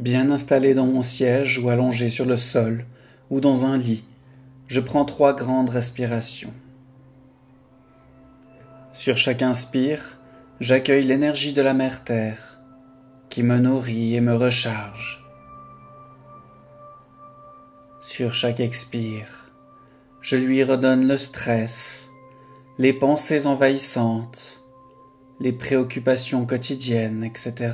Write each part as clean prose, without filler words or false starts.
Bien installé dans mon siège ou allongé sur le sol ou dans un lit, je prends 3 grandes respirations. Sur chaque inspire, j'accueille l'énergie de la mère Terre qui me nourrit et me recharge. Sur chaque expire, je lui redonne le stress, les pensées envahissantes, les préoccupations quotidiennes, etc.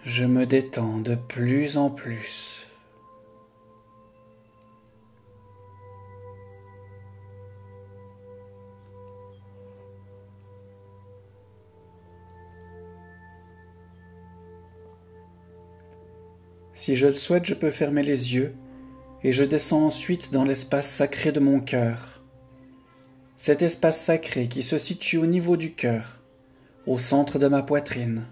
Je me détends de plus en plus. Si je le souhaite, je peux fermer les yeux et je descends ensuite dans l'espace sacré de mon cœur. Cet espace sacré qui se situe au niveau du cœur, au centre de ma poitrine.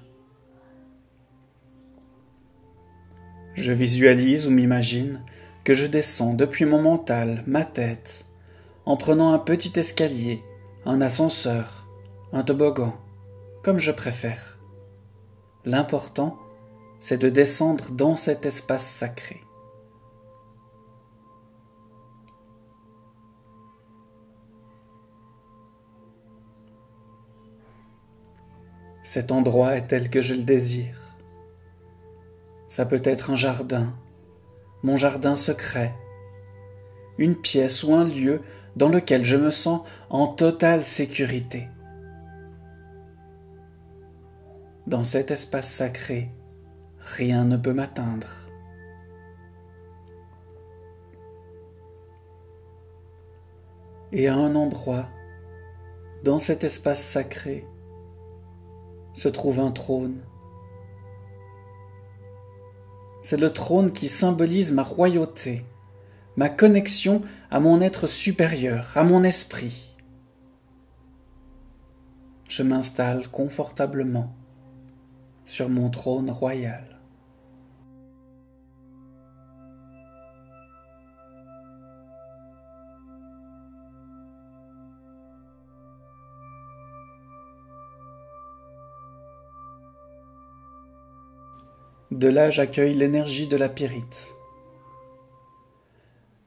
Je visualise ou m'imagine que je descends depuis mon mental, ma tête, en prenant un petit escalier, un ascenseur, un toboggan, comme je préfère. L'important, c'est de descendre dans cet espace sacré. Cet endroit est tel que je le désire. Ça peut être un jardin, mon jardin secret, une pièce ou un lieu dans lequel je me sens en totale sécurité. Dans cet espace sacré, rien ne peut m'atteindre. Et à un endroit, dans cet espace sacré, se trouve un trône. C'est le trône qui symbolise ma royauté, ma connexion à mon être supérieur, à mon esprit. Je m'installe confortablement sur mon trône royal. De là, j'accueille l'énergie de la pyrite.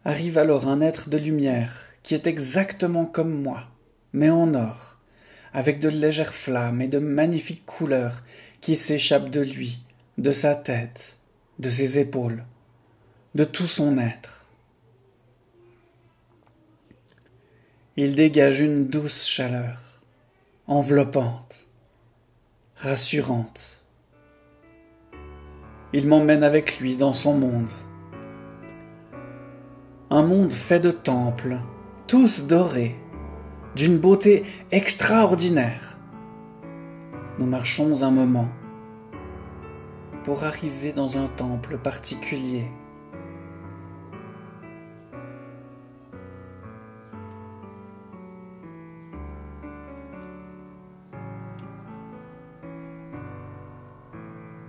Arrive alors un être de lumière qui est exactement comme moi, mais en or, avec de légères flammes et de magnifiques couleurs qui s'échappent de lui, de sa tête, de ses épaules, de tout son être. Il dégage une douce chaleur, enveloppante, rassurante. Il m'emmène avec lui dans son monde. Un monde fait de temples, tous dorés, d'une beauté extraordinaire. Nous marchons un moment pour arriver dans un temple particulier.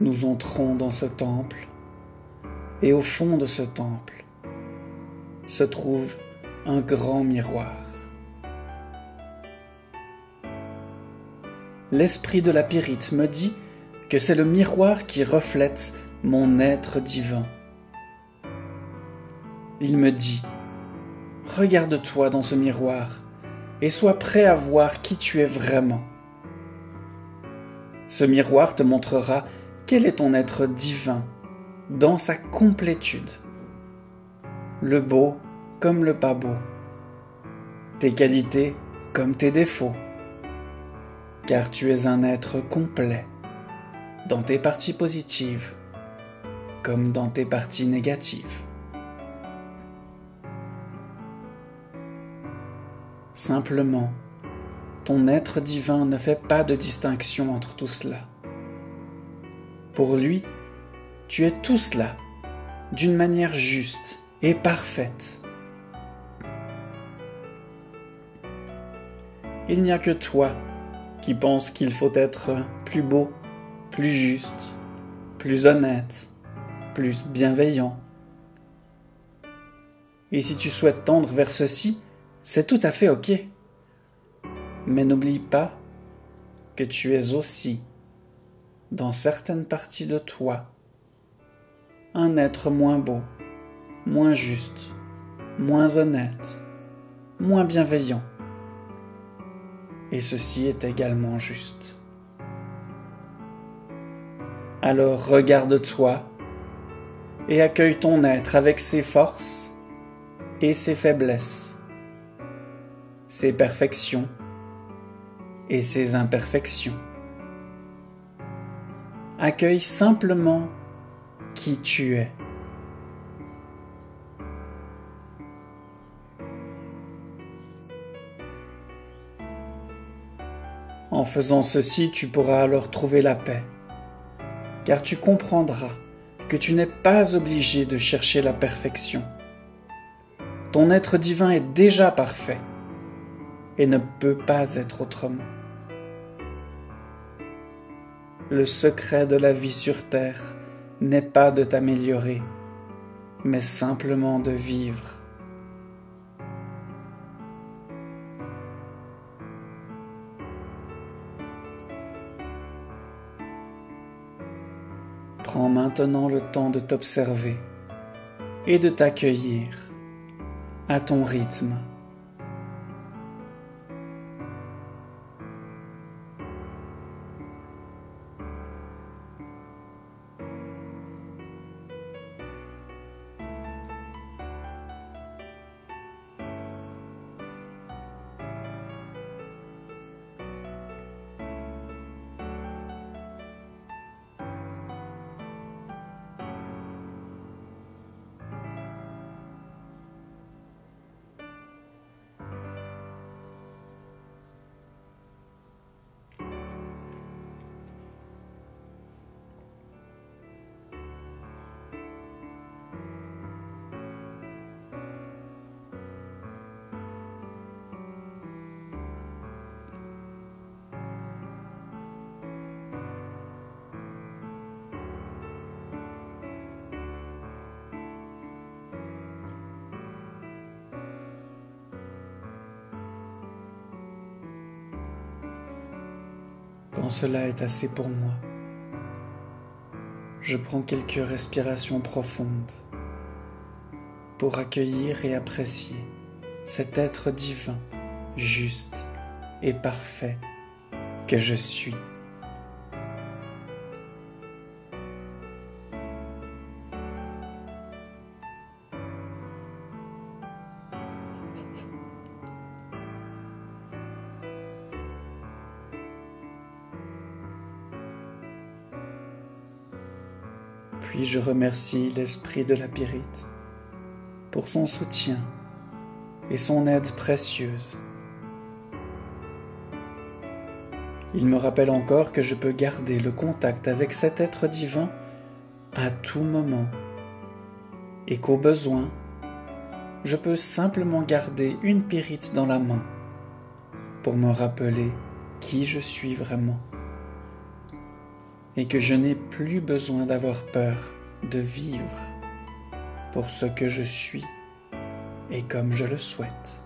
Nous entrons dans ce temple, et au fond de ce temple se trouve un grand miroir. L'esprit de la pyrite me dit que c'est le miroir qui reflète mon être divin. Il me dit « Regarde-toi dans ce miroir et sois prêt à voir qui tu es vraiment. » Ce miroir te montrera quel est ton être divin dans sa complétude, le beau comme le pas beau, tes qualités comme tes défauts, car tu es un être complet dans tes parties positives comme dans tes parties négatives. Simplement, ton être divin ne fait pas de distinction entre tout cela. Pour lui, tu es tout cela, d'une manière juste et parfaite. Il n'y a que toi qui penses qu'il faut être plus beau, plus juste, plus honnête, plus bienveillant. Et si tu souhaites tendre vers ceci, c'est tout à fait ok. Mais n'oublie pas que tu es aussi dans certaines parties de toi, un être moins beau, moins juste, moins honnête, moins bienveillant. Et ceci est également juste. Alors regarde-toi et accueille ton être avec ses forces et ses faiblesses, ses perfections et ses imperfections. Accueille simplement qui tu es. En faisant ceci, tu pourras alors trouver la paix, car tu comprendras que tu n'es pas obligé de chercher la perfection. Ton être divin est déjà parfait et ne peut pas être autrement. Le secret de la vie sur terre n'est pas de t'améliorer, mais simplement de vivre. Prends maintenant le temps de t'observer et de t'accueillir à ton rythme. Quand cela est assez pour moi, je prends quelques respirations profondes pour accueillir et apprécier cet être divin, juste et parfait que je suis. Puis je remercie l'esprit de la Pyrite pour son soutien et son aide précieuse. Il me rappelle encore que je peux garder le contact avec cet être divin à tout moment et qu'au besoin, je peux simplement garder une Pyrite dans la main pour me rappeler qui je suis vraiment et que je n'ai plus besoin d'avoir peur de vivre pour ce que je suis et comme je le souhaite.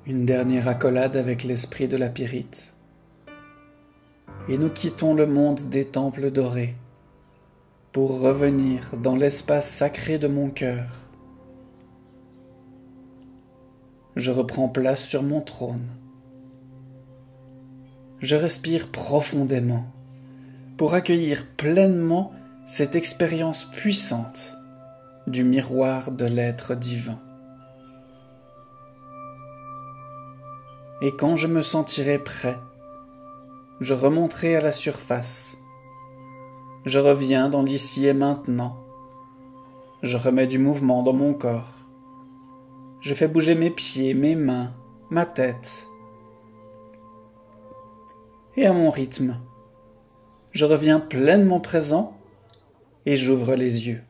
Une dernière accolade avec l'esprit de la Pyrite, et nous quittons le monde des temples dorés pour revenir dans l'espace sacré de mon cœur. Je reprends place sur mon trône. Je respire profondément pour accueillir pleinement cette expérience puissante du miroir de l'être divin. Et quand je me sentirai prêt, je remonterai à la surface. Je reviens dans l'ici et maintenant. Je remets du mouvement dans mon corps. Je fais bouger mes pieds, mes mains, ma tête. Et à mon rythme, je reviens pleinement présent et j'ouvre les yeux.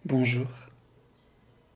Bonjour.